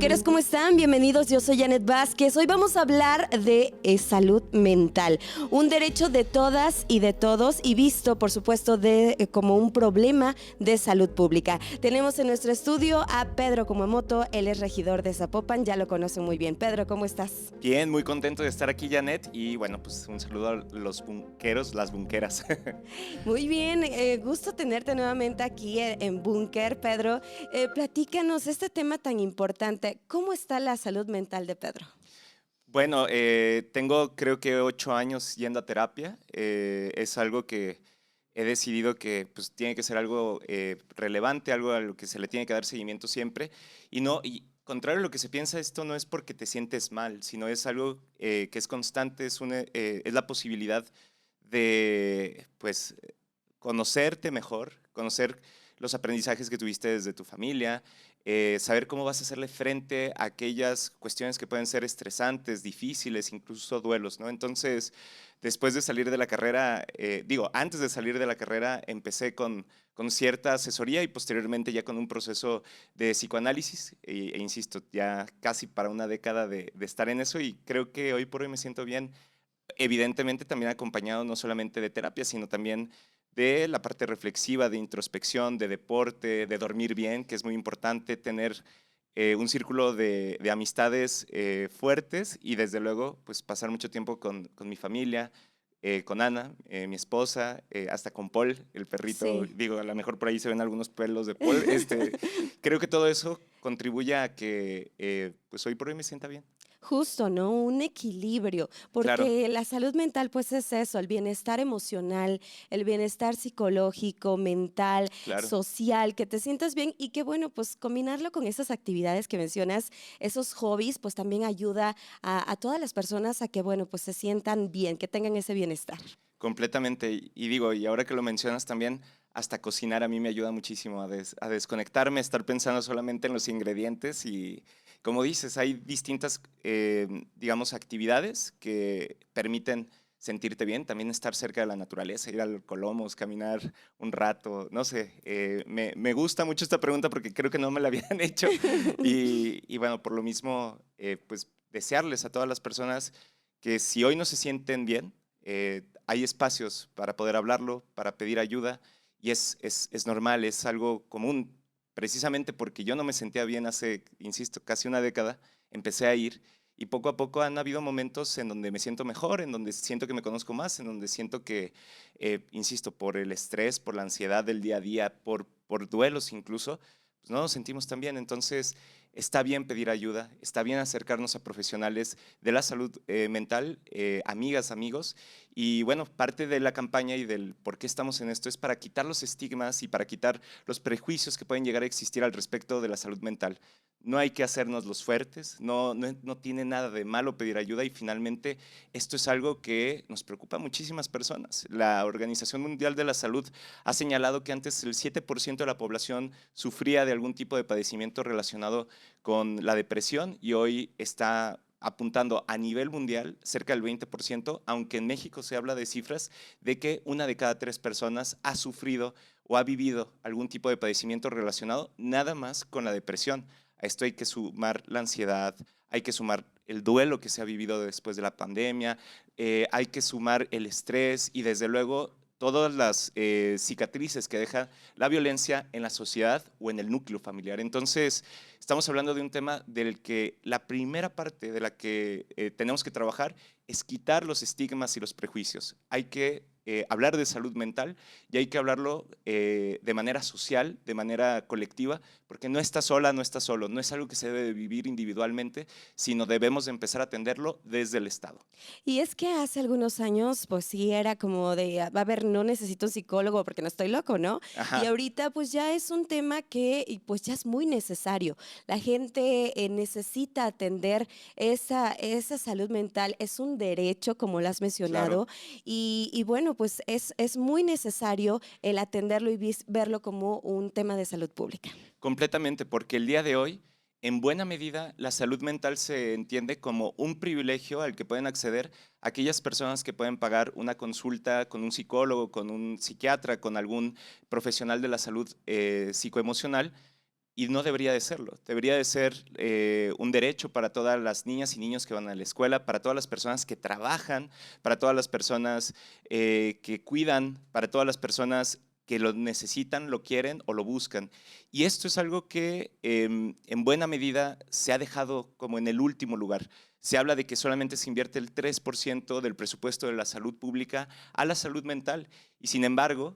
Bunkeros, ¿cómo están? Bienvenidos, yo soy Janet Vázquez. Hoy vamos a hablar de salud mental, un derecho de todas y de todos y visto, por supuesto, como un problema de salud pública. Tenemos en nuestro estudio a Pedro Kumamoto, él es regidor de Zapopan, ya lo conocen muy bien. Pedro, ¿cómo estás? Bien, muy contento de estar aquí, Janet, y bueno, pues un saludo a los bunkeros, las bunkeras. Muy bien, gusto tenerte nuevamente aquí en Búnker, Pedro. Platícanos este tema tan importante. ¿Cómo está la salud mental de Pedro? Bueno, tengo creo que 8 años yendo a terapia. Es algo que he decidido que pues, tiene que ser algo relevante, algo a lo que se le tiene que dar seguimiento siempre. Y contrario a lo que se piensa, esto no es porque te sientes mal, sino es algo que es constante, es la posibilidad de pues conocerte mejor, conocer los aprendizajes que tuviste desde tu familia, saber cómo vas a hacerle frente a aquellas cuestiones que pueden ser estresantes, difíciles, incluso duelos, ¿no? Entonces, después de salir de la carrera, antes de salir de la carrera, empecé con cierta asesoría y posteriormente ya con un proceso de psicoanálisis, insisto, ya casi para una década de estar en eso y creo que hoy por hoy me siento bien, evidentemente también acompañado no solamente de terapia, sino también de la parte reflexiva, de introspección, de deporte, de dormir bien, que es muy importante tener un círculo de amistades fuertes y desde luego pues pasar mucho tiempo con mi familia, con Ana, mi esposa, hasta con Paul, el perrito, Sí. digo, a lo mejor por ahí se ven algunos pelos de Paul. Creo que todo eso contribuye a que pues hoy por hoy me sienta bien. Justo, ¿no? Un equilibrio, Claro, porque la salud mental pues es eso, el bienestar emocional, el bienestar psicológico, mental, claro. social, que te sientas bien y que bueno, pues combinarlo con esas actividades que mencionas, esos hobbies, pues también ayuda a todas las personas a que bueno, pues se sientan bien, que tengan ese bienestar. Completamente. Y digo, y ahora que lo mencionas también, hasta cocinar a mí me ayuda muchísimo a desconectarme, a estar pensando solamente en los ingredientes y como dices, hay distintas, digamos, actividades que permiten sentirte bien, también estar cerca de la naturaleza, ir al Colomos, caminar un rato, no sé, me gusta mucho esta pregunta porque creo que no me la habían hecho y bueno, por lo mismo, pues desearles a todas las personas que si hoy no se sienten bien, hay espacios para poder hablarlo, para pedir ayuda, y es normal, es algo común. Precisamente porque yo no me sentía bien hace, insisto, casi una década, empecé a ir y poco a poco han habido momentos en donde me siento mejor, en donde siento que me conozco más, en donde siento que, insisto, por el estrés, por la ansiedad del día a día, por duelos incluso, pues no nos sentimos tan bien. Entonces, está bien pedir ayuda, está bien acercarnos a profesionales de la salud mental, amigas, amigos. Y bueno, parte de la campaña y del por qué estamos en esto es para quitar los estigmas y para quitar los prejuicios que pueden llegar a existir al respecto de la salud mental. No hay que hacernos los fuertes, no tiene nada de malo pedir ayuda y finalmente esto es algo que nos preocupa a muchísimas personas. La Organización Mundial de la Salud ha señalado que antes el 7% de la población sufría de algún tipo de padecimiento relacionado con la depresión y hoy está apuntando a nivel mundial cerca del 20%, aunque en México se habla de cifras de que una de cada 3 personas ha sufrido o ha vivido algún tipo de padecimiento relacionado nada más con la depresión. A esto hay que sumar la ansiedad, hay que sumar el duelo que se ha vivido después de la pandemia, hay que sumar el estrés y desde luego todas las cicatrices que deja la violencia en la sociedad o en el núcleo familiar. Entonces, estamos hablando de un tema del que la primera parte de la que tenemos que trabajar es quitar los estigmas y los prejuicios. Hay que hablar de salud mental y hay que hablarlo de manera social, de manera colectiva, porque no está sola, no está solo, no es algo que se debe vivir individualmente, sino debemos de empezar a atenderlo desde el Estado. Y es que hace algunos años, pues sí, era como de, a ver, no necesito un psicólogo porque no estoy loco, ¿no? Y Ajá, ahorita pues ya es un tema que pues ya es muy necesario. La gente necesita atender esa salud mental, es un derecho, como lo has claro. mencionado, y bueno, pues es muy necesario el atenderlo y verlo como un tema de salud pública. Completamente, porque el día de hoy, en buena medida, la salud mental se entiende como un privilegio al que pueden acceder aquellas personas que pueden pagar una consulta con un psicólogo, con un psiquiatra, con algún profesional de la salud psicoemocional y no debería de serlo. Debería de ser un derecho para todas las niñas y niños que van a la escuela, para todas las personas que trabajan, para todas las personas que cuidan, para todas las personas que lo necesitan, lo quieren o lo buscan. Y esto es algo que en buena medida se ha dejado como en el último lugar. Se habla de que solamente se invierte el 3% del presupuesto de la salud pública a la salud mental. Y sin embargo,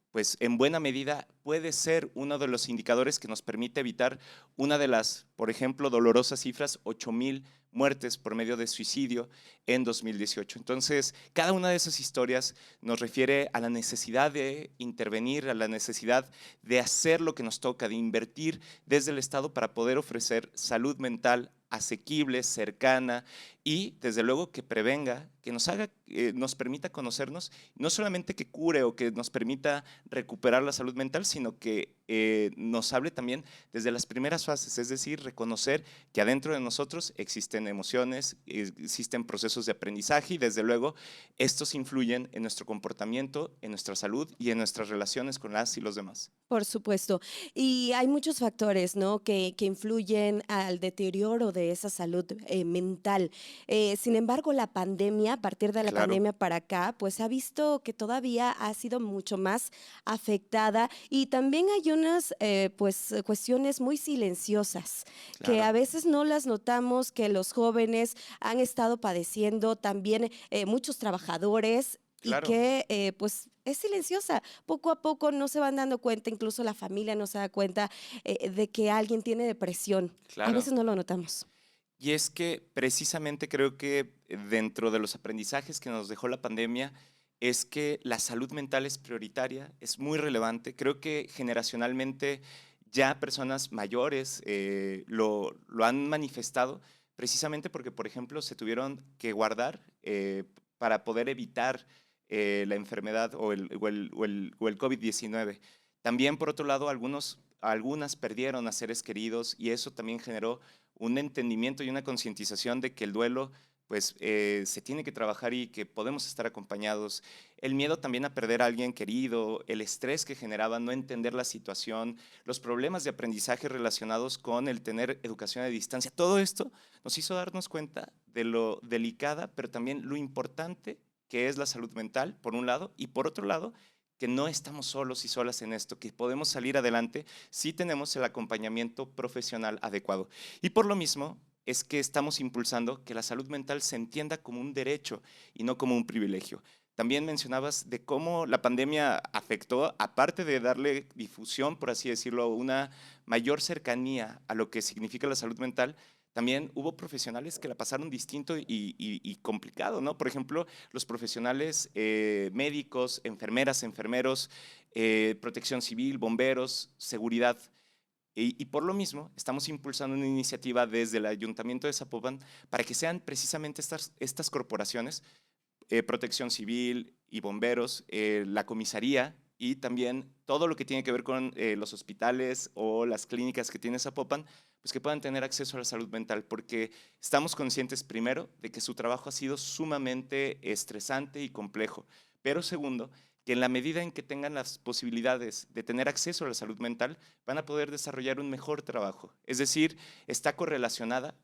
pues en buena medida puede ser uno de los indicadores que nos permite evitar una de las, por ejemplo, dolorosas cifras, 8,000 muertes por medio de suicidio en 2018. Entonces, cada una de esas historias nos refiere a la necesidad de intervenir, a la necesidad de hacer lo que nos toca, de invertir desde el Estado para poder ofrecer salud mental asequible, cercana y desde luego que prevenga, que nos haga, nos permita conocernos, no solamente que cure o que nos permita recuperar la salud mental, sino que nos hable también desde las primeras fases, es decir, reconocer que adentro de nosotros existen emociones, existen procesos de aprendizaje y desde luego estos influyen en nuestro comportamiento, en nuestra salud y en nuestras relaciones con las y los demás. Por supuesto. Y hay muchos factores, ¿no? Que influyen al deterioro de esa salud mental. Sin embargo, la pandemia, a partir de la Claro, pandemia para acá, pues ha visto que todavía ha sido mucho más afectada y también hay unas pues cuestiones muy silenciosas que a claro, veces no las notamos, que los jóvenes han estado padeciendo, también muchos trabajadores y claro, que pues es silenciosa. Poco a poco no se van dando cuenta, incluso la familia no se da cuenta de que alguien tiene depresión. A claro. veces no lo notamos. Y es que precisamente creo que dentro de los aprendizajes que nos dejó la pandemia es que la salud mental es prioritaria, es muy relevante. Creo que generacionalmente ya personas mayores lo han manifestado precisamente porque, por ejemplo, se tuvieron que guardar para poder evitar la enfermedad o el COVID-19. También, por otro lado, algunas perdieron a seres queridos y eso también generó un entendimiento y una concientización de que el duelo pues se tiene que trabajar y que podemos estar acompañados. El miedo también a perder a alguien querido, el estrés que generaba no entender la situación, los problemas de aprendizaje relacionados con el tener educación a distancia, todo esto nos hizo darnos cuenta de lo delicada, pero también lo importante que es la salud mental, por un lado, y por otro lado, que no estamos solos y solas en esto, que podemos salir adelante si tenemos el acompañamiento profesional adecuado. Y por lo mismo es que estamos impulsando que la salud mental se entienda como un derecho y no como un privilegio. También mencionabas de cómo la pandemia afectó, aparte de darle difusión, por así decirlo, una mayor cercanía a lo que significa la salud mental, también hubo profesionales que la pasaron distinto y complicado, ¿no? Por ejemplo, los profesionales médicos, enfermeras, enfermeros, protección civil, bomberos, seguridad. Y por lo mismo, estamos impulsando una iniciativa desde el Ayuntamiento de Zapopan para que sean precisamente estas corporaciones, protección civil y bomberos, la comisaría y también todo lo que tiene que ver con los hospitales o las clínicas que tiene Zapopan, pues que puedan tener acceso a la salud mental, porque estamos conscientes primero de que su trabajo ha sido sumamente estresante y complejo, pero segundo, que en la medida en que tengan las posibilidades de tener acceso a la salud mental, van a poder desarrollar un mejor trabajo. Es decir, está correlacionada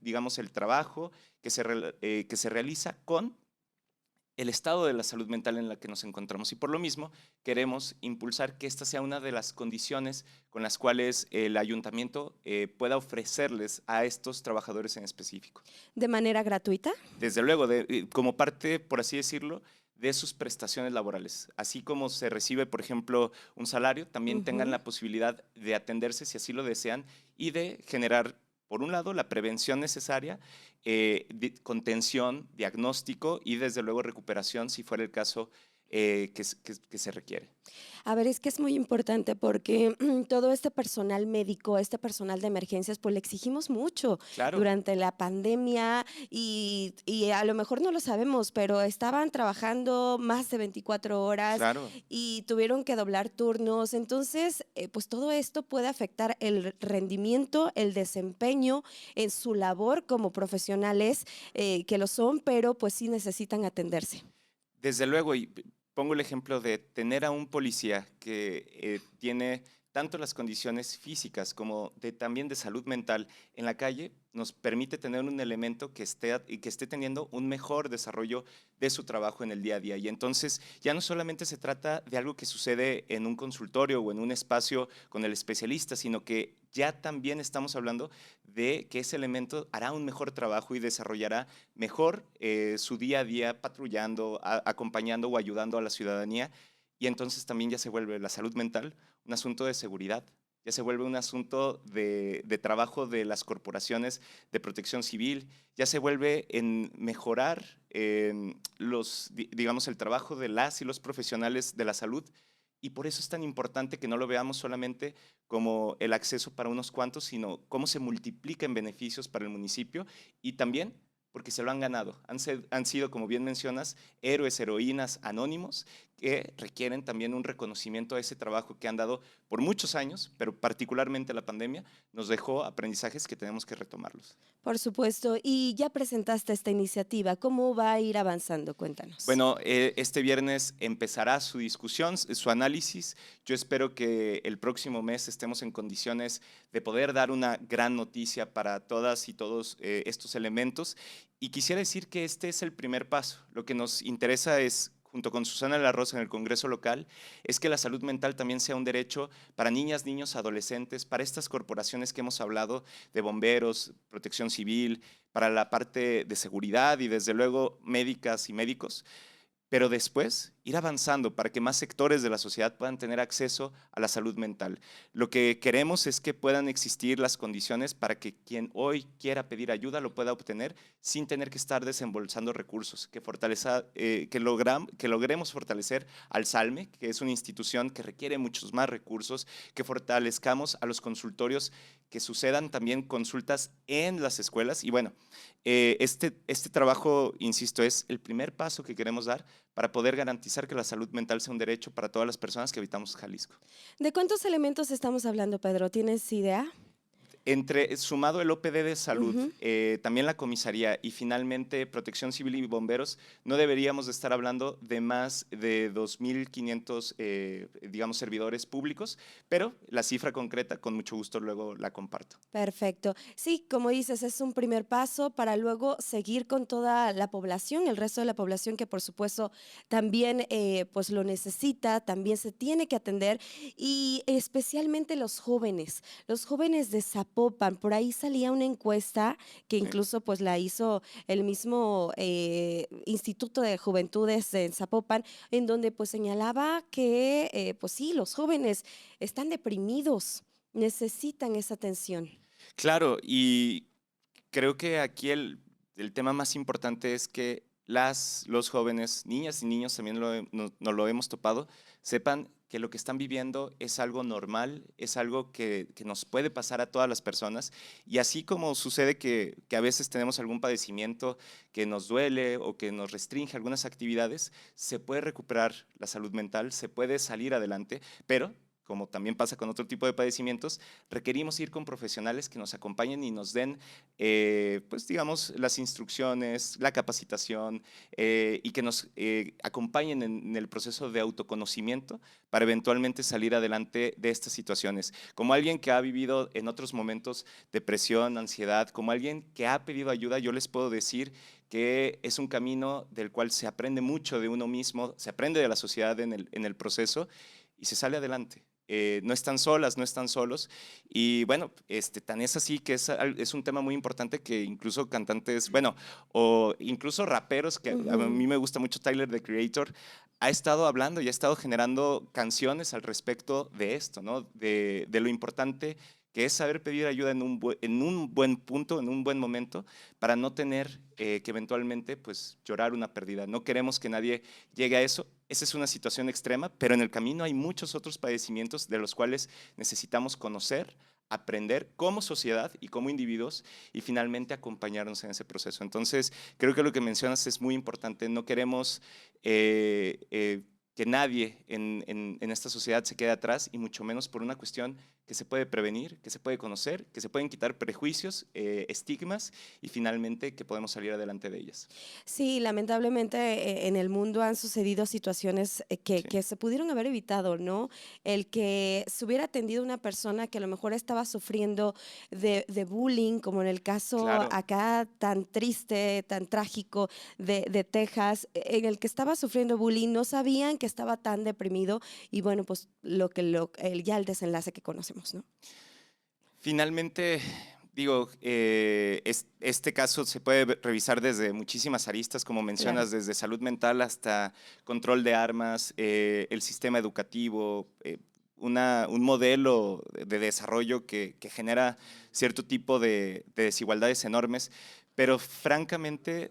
digamos, el trabajo que se realiza con el estado de la salud mental en la que nos encontramos. Y por lo mismo, queremos impulsar que esta sea una de las condiciones con las cuales el ayuntamiento pueda ofrecerles a estos trabajadores en específico. ¿De manera gratuita? Desde luego, como parte, por así decirlo, de sus prestaciones laborales. Así como se recibe, por ejemplo, un salario, también tengan Ujú. la posibilidad de atenderse si así lo desean y de generar, por un lado, la prevención necesaria, contención, diagnóstico y desde luego recuperación si fuera el caso que se requiere. A ver, es que es muy importante porque todo este personal médico, este personal de emergencias, pues le exigimos mucho Claro, durante la pandemia y a lo mejor no lo sabemos, pero estaban trabajando más de 24 horas claro. y tuvieron que doblar turnos. Entonces, pues todo esto puede afectar el rendimiento, el desempeño en su labor como profesionales que lo son, pero pues sí necesitan atenderse. Desde luego, y pongo el ejemplo de tener a un policía que tiene tanto las condiciones físicas como también de salud mental en la calle nos permite tener un elemento que esté teniendo un mejor desarrollo de su trabajo en el día a día. Y entonces ya no solamente se trata de algo que sucede en un consultorio o en un espacio con el especialista, sino que ya también estamos hablando de que ese elemento hará un mejor trabajo y desarrollará mejor su día a día patrullando, acompañando o ayudando a la ciudadanía. Y entonces también ya se vuelve la salud mental un asunto de seguridad, ya se vuelve un asunto de trabajo de las corporaciones de protección civil, ya se vuelve en mejorar digamos, el trabajo de las y los profesionales de la salud. Y por eso es tan importante que no lo veamos solamente como el acceso para unos cuantos, sino cómo se multiplica en beneficios para el municipio y también porque se lo han ganado. Han sido, como bien mencionas, héroes, heroínas anónimos que requieren también un reconocimiento a ese trabajo que han dado por muchos años, pero particularmente la pandemia nos dejó aprendizajes que tenemos que retomarlos. Por supuesto, y ya presentaste esta iniciativa, ¿cómo va a ir avanzando? Cuéntanos. Bueno, este viernes empezará su discusión, su análisis. Yo espero que el próximo mes estemos en condiciones de poder dar una gran noticia para todas y todos estos elementos. Y quisiera decir que este es el primer paso. Lo que nos interesa es, junto con Susana La Rosa en el Congreso local, es que la salud mental también sea un derecho para niñas, niños, adolescentes, para estas corporaciones que hemos hablado de bomberos, protección civil, para la parte de seguridad y desde luego médicas y médicos. Pero después ir avanzando para que más sectores de la sociedad puedan tener acceso a la salud mental. Lo que queremos es que puedan existir las condiciones para que quien hoy quiera pedir ayuda lo pueda obtener sin tener que estar desembolsando recursos, que logremos fortalecer al SALME, que es una institución que requiere muchos más recursos, que fortalezcamos a los consultorios, que sucedan también consultas en las escuelas. Y bueno, este trabajo, insisto, es el primer paso que queremos dar para poder garantizar que la salud mental sea un derecho para todas las personas que habitamos Jalisco. ¿De cuántos elementos estamos hablando, Pedro? ¿Tienes idea? Sumado el OPD de salud, Ujú. también la comisaría y finalmente protección civil y bomberos, no deberíamos de estar hablando de más de 2,500, digamos, servidores públicos, pero la cifra concreta, con mucho gusto, luego la comparto. Perfecto. Sí, como dices, es un primer paso para luego seguir con toda la población, el resto de la población que por supuesto también pues lo necesita, también se tiene que atender y especialmente los jóvenes de Zapopan. Por ahí salía una encuesta que Sí. incluso pues la hizo el mismo Instituto de Juventudes en Zapopan, en donde pues señalaba que pues sí, los jóvenes están deprimidos, necesitan esa atención. Claro, y creo que aquí el tema más importante es que los jóvenes, niñas y niños, también nos lo hemos topado, sepan que lo que están viviendo es algo normal, es algo que nos puede pasar a todas las personas. Y así como sucede que a veces tenemos algún padecimiento que nos duele o que nos restringe algunas actividades, se puede recuperar la salud mental, se puede salir adelante, pero como también pasa con otro tipo de padecimientos, requerimos ir con profesionales que nos acompañen y nos den, pues digamos, las instrucciones, la capacitación y que nos acompañen en el proceso de autoconocimiento para eventualmente salir adelante de estas situaciones. Como alguien que ha vivido en otros momentos depresión, ansiedad, como alguien que ha pedido ayuda, yo les puedo decir que es un camino del cual se aprende mucho de uno mismo, se aprende de la sociedad en el proceso y se sale adelante. No están solas, no están solos. Y bueno, tan es así que es un tema muy importante que incluso cantantes, bueno, o incluso raperos, que a Ujú. mí me gusta mucho Tyler, the Creator, ha estado hablando y ha estado generando canciones al respecto de esto, ¿no? De lo importante que es saber pedir ayuda en un buen punto, en un buen momento, para no tener que eventualmente pues, llorar una pérdida. No queremos que nadie llegue a eso. Esa es una situación extrema, pero en el camino hay muchos otros padecimientos de los cuales necesitamos conocer, aprender como sociedad y como individuos y finalmente acompañarnos en ese proceso. Entonces, creo que lo que mencionas es muy importante. No queremos que nadie en esta sociedad se quede atrás y mucho menos por una cuestión que se puede prevenir, que se puede conocer, que se pueden quitar prejuicios, estigmas y finalmente que podemos salir adelante de ellas. Sí, lamentablemente en el mundo han sucedido situaciones Sí, que se pudieron haber evitado, ¿no? El que se hubiera atendido una persona que a lo mejor estaba sufriendo de bullying, como en el caso claro. acá tan triste, tan trágico de Texas, en el que estaba sufriendo bullying, no sabían que estaba tan deprimido y bueno, pues ya el desenlace que conocemos, ¿no? Finalmente, digo, este caso se puede revisar desde muchísimas aristas, como Claro. mencionas, desde salud mental hasta control de armas, el sistema educativo, un modelo de desarrollo que genera cierto tipo de desigualdades enormes, pero francamente,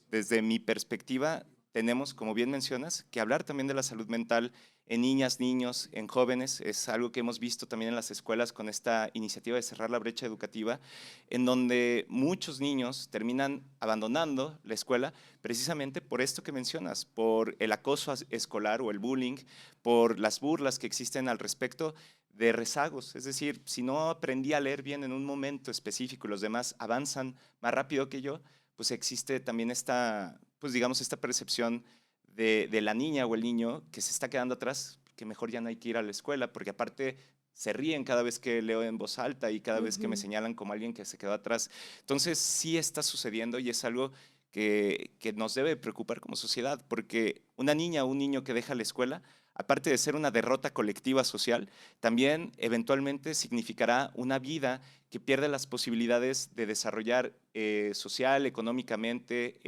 desde mi perspectiva, tenemos, como bien mencionas, que hablar también de la salud mental en niñas, niños, en jóvenes. Es algo que hemos visto también en las escuelas con esta iniciativa de cerrar la brecha educativa, en donde muchos niños terminan abandonando la escuela precisamente por esto que mencionas, por el acoso escolar o el bullying, por las burlas que existen al respecto de rezagos. Es decir, si no aprendí a leer bien en un momento específico y los demás avanzan más rápido que yo, pues existe también esta, pues digamos, esta percepción de la niña o el niño que se está quedando atrás, que mejor ya no hay que ir a la escuela, porque aparte se ríen cada vez que leo en voz alta y cada vez que me Ujú. señalan como alguien que se quedó atrás. Entonces sí está sucediendo y es algo que nos debe preocupar como sociedad, porque una niña o un niño que deja la escuela, aparte de ser una derrota colectiva social, también eventualmente significará una vida que pierde las posibilidades de desarrollar social, económicamente,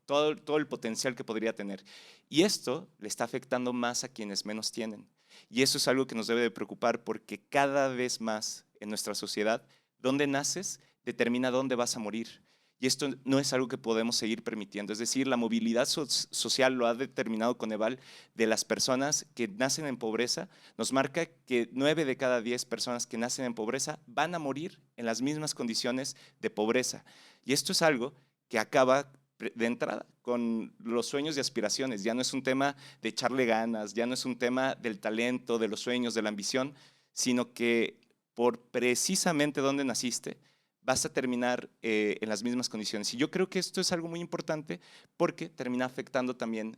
todo el potencial que podría tener. Y esto le está afectando más a quienes menos tienen. Y eso es algo que nos debe de preocupar porque cada vez más en nuestra sociedad, donde naces determina dónde vas a morir. Y esto no es algo que podemos seguir permitiendo. Es decir, la movilidad social lo ha determinado Coneval de las personas que nacen en pobreza. Nos marca que 9 de cada 10 personas que nacen en pobreza van a morir en las mismas condiciones de pobreza. Y esto es algo que acaba de entrada con los sueños y aspiraciones. Ya no es un tema de echarle ganas, ya no es un tema del talento, de los sueños, de la ambición, sino que por precisamente donde naciste, vas a terminar en las mismas condiciones. Y yo creo que esto es algo muy importante porque termina afectando también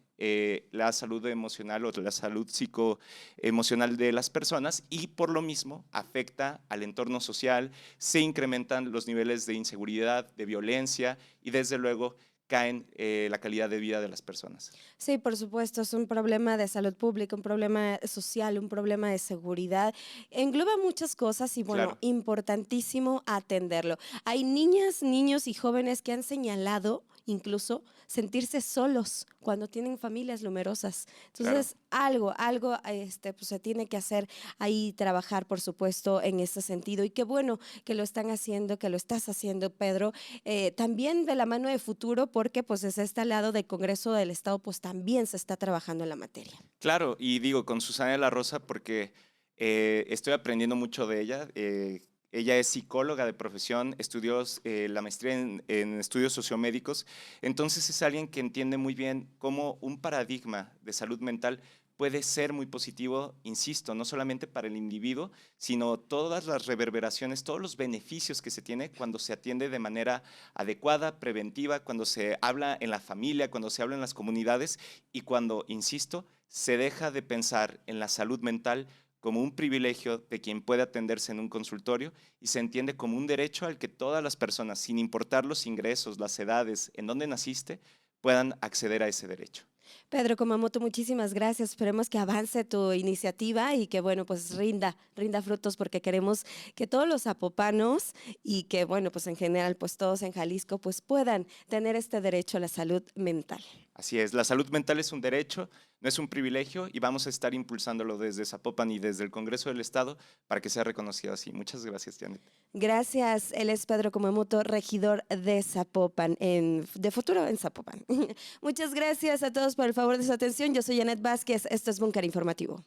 la salud emocional o la salud psicoemocional de las personas y por lo mismo afecta al entorno social, se incrementan los niveles de inseguridad, de violencia y desde luego caen la calidad de vida de las personas. Sí, por supuesto, es un problema de salud pública, un problema social, un problema de seguridad. Engloba muchas cosas y bueno, Claro, importantísimo atenderlo. Hay niñas, niños y jóvenes que han señalado incluso sentirse solos cuando tienen familias numerosas. claro. Entonces, algo pues, se tiene que hacer ahí, trabajar, por supuesto, en ese sentido. Y qué bueno que lo están haciendo, que lo estás haciendo, Pedro. También de la mano de futuro, porque pues desde este lado del Congreso del Estado, pues también se está trabajando en la materia. Claro, y digo con Susana de la Rosa porque estoy aprendiendo mucho de ella. Ella es psicóloga de profesión, estudió la maestría en estudios sociomédicos, entonces es alguien que entiende muy bien cómo un paradigma de salud mental puede ser muy positivo, insisto, no solamente para el individuo, sino todas las reverberaciones, todos los beneficios que se tiene cuando se atiende de manera adecuada, preventiva, cuando se habla en la familia, cuando se habla en las comunidades y cuando, insisto, se deja de pensar en la salud mental como un privilegio de quien puede atenderse en un consultorio y se entiende como un derecho al que todas las personas, sin importar los ingresos, las edades, en donde naciste, puedan acceder a ese derecho. Pedro Kumamoto, muchísimas gracias. Esperemos que avance tu iniciativa y que, bueno, pues rinda frutos porque queremos que todos los zapopanos y que, bueno, pues en general, pues todos en Jalisco, pues puedan tener este derecho a la salud mental. Así es, la salud mental es un derecho, no es un privilegio y vamos a estar impulsándolo desde Zapopan y desde el Congreso del Estado para que sea reconocido así. Muchas gracias, Janet. Gracias. Él es Pedro Kumamoto, regidor de Zapopan, de futuro en Zapopan. Muchas gracias a todos por el favor de su atención. Yo soy Janet Vázquez. Esto es Búnker Informativo.